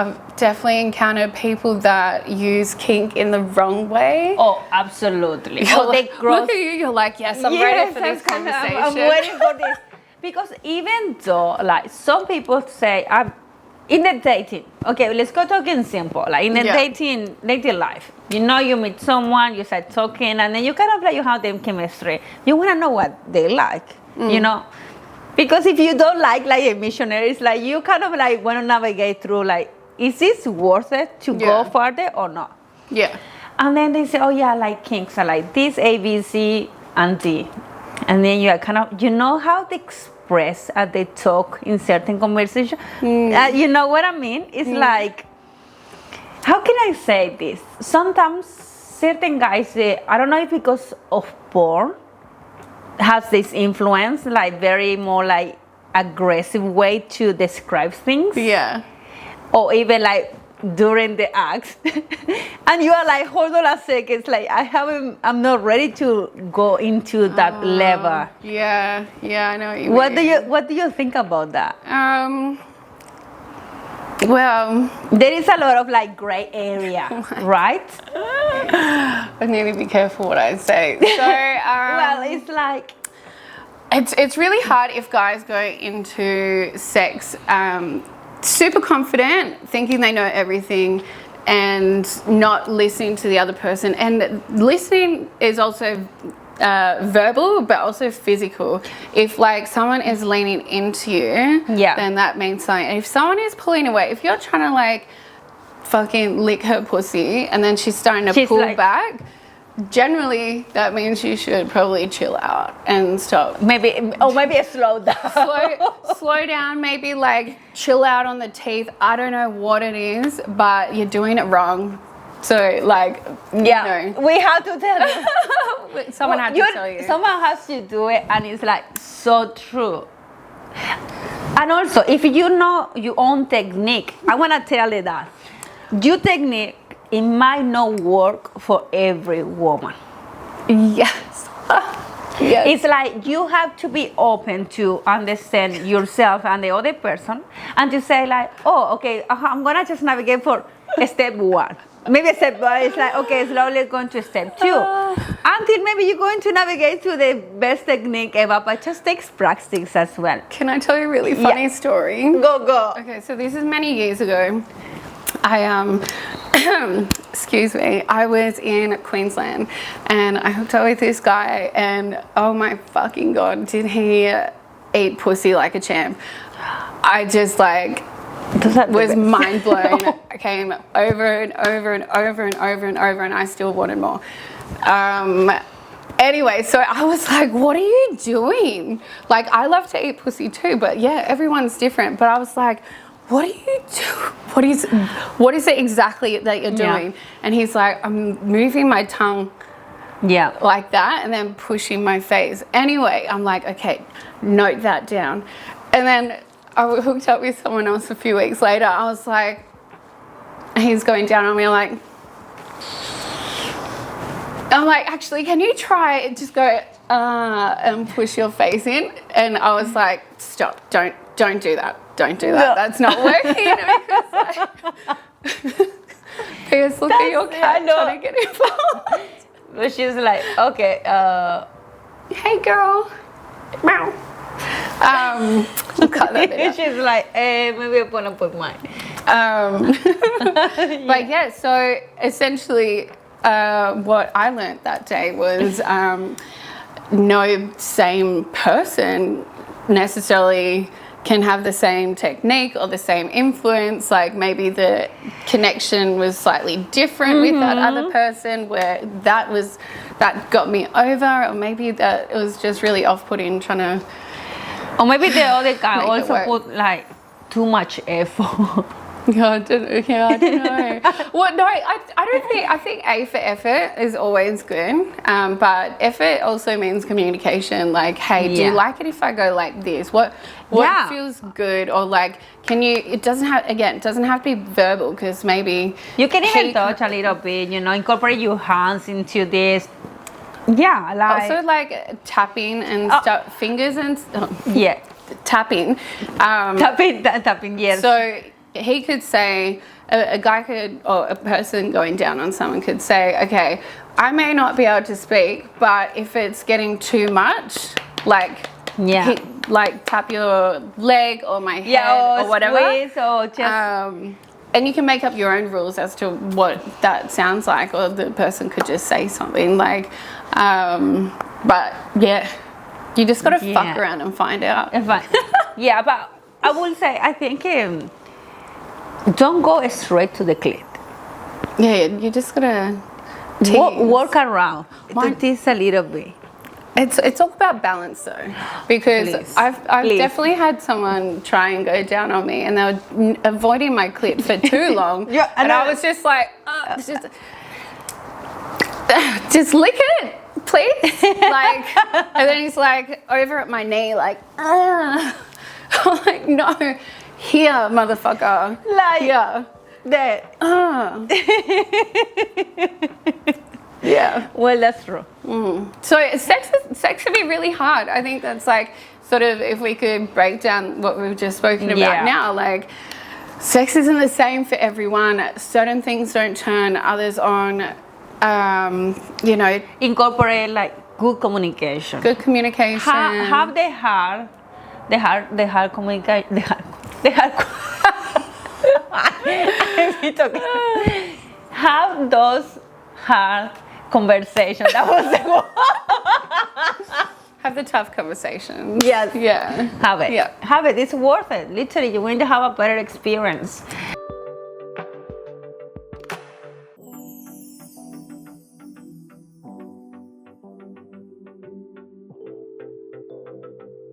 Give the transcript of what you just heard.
I've definitely encountered people that use kink in the wrong way. Oh, absolutely. They look at you, you're like, yes, I'm ready for this conversation. I'm waiting for this. Because even though, like, some people say, in the dating, okay, let's go talking simple. Like, in the dating life, you meet someone, you start talking, and then you kind of like, you have them chemistry. You want to know what they like, Because if you don't like a missionary, it's like, you kind of like want to navigate through, like, is this worth it to go further or not? Yeah. And then they say, oh yeah, I like kinks, I like this, A, B, C, and D. And then you are kind of, how they express as they talk in certain conversation. You know what I mean? It's like, how can I say this? Sometimes certain guys, I don't know if because of porn, has this influence, like very more like aggressive way to describe things. Yeah. Or even like during the act, and you are like, hold on a second, it's like I'm not ready to go into that level. Yeah, I know what you mean. What do you think about that? Well, there is a lot of like gray area, right? I need to be careful what I say. So, well, it's like it's really hard if guys go into sex super confident, thinking they know everything, and not listening to the other person. And listening is also verbal, but also physical. If like someone is leaning into you, then that means something. If someone is pulling away, if you're trying to like fucking lick her pussy and then she's starting to pull back, generally that means you should probably chill out and stop. Maybe slow down. slow down, maybe like chill out on the teeth. I don't know what it is, but you're doing it wrong. So like, we have to tell you. Someone had to tell you. Someone has to do it, and it's like so true. And also, if you know your own technique, I want to tell you that your technique, it might not work for every woman. Yes. Yes. It's like you have to be open to understand yourself and the other person, and to say like, oh, okay, I'm gonna just navigate for step one. Maybe step one is like, okay, slowly going to step two. Until maybe you're going to navigate to the best technique ever, but just takes practice as well. Can I tell you a really funny story? Go. Okay, so this is many years ago. Excuse me, I was in Queensland and I hooked up with this guy, and oh my fucking God, did he eat pussy like a champ. I just like was mind blown. I came over and over and over and over and over, and I still wanted more. Anyway, so I was like, what are you doing? Like, I love to eat pussy too, but yeah, everyone's different. But I was like, what are you doing? What is it exactly that you're doing? And he's like, I'm moving my tongue like that and then pushing my face. Anyway, I'm like, okay, note that down. And then I hooked up with someone else a few weeks later. I was like, he's going down on me. I'm like, actually, can you try and just go and push your face in? And I was like, stop, don't do that. Don't do that. No. That's not working. Because look at your cat trying to get involved. But she's like, okay, hey girl. Meow. We'll cut that bit out. She's like, maybe I'm gonna put mine. But yeah, so essentially what I learned that day was no same person necessarily can have the same technique or the same influence. Like maybe the connection was slightly different with that other person, where that got me over, or maybe that it was just really off-putting trying to. Or maybe the other guy also put like too much effort. I don't know. Well, no, I don't think. I think A for effort is always good, but effort also means communication. Like, hey, do you like it if I go like this? What feels good? Or like, can you? It doesn't have to be verbal, because maybe you can even touch a little bit. Incorporate your hands into this. Yeah, like also like tapping and fingers and tapping. Tapping. Yes. So he could say, a guy could, or a person going down on someone could say, okay, I may not be able to speak, but if it's getting too much, like, like tap your leg or my head or whatever. Squeeze or just... and you can make up your own rules as to what that sounds like, or the person could just say something like, but yeah, you just got to fuck around and find out. Yeah, but I will say, I think don't go straight to the clit. Yeah, you just got to work around. Do this a little bit. It's all about balance though, because I've definitely had someone try and go down on me, and they were avoiding my clit for too long, and I was just like, just lick it, please. Like, and then he's like over at my knee, like, I'm like, no, here, motherfucker, like here, there. Yeah. Well, that's true. So sex can be really hard. I think that's like sort of, if we could break down what we've just spoken about now, like sex isn't the same for everyone. Certain things don't turn others on. You know, incorporate like good communication. Good communication. Have the hard communication. Have those hard conversations. That was the one. Have the tough conversations. Yes. Yeah. Have it. Yeah. Have it. It's worth it. Literally, you're going to have a better experience.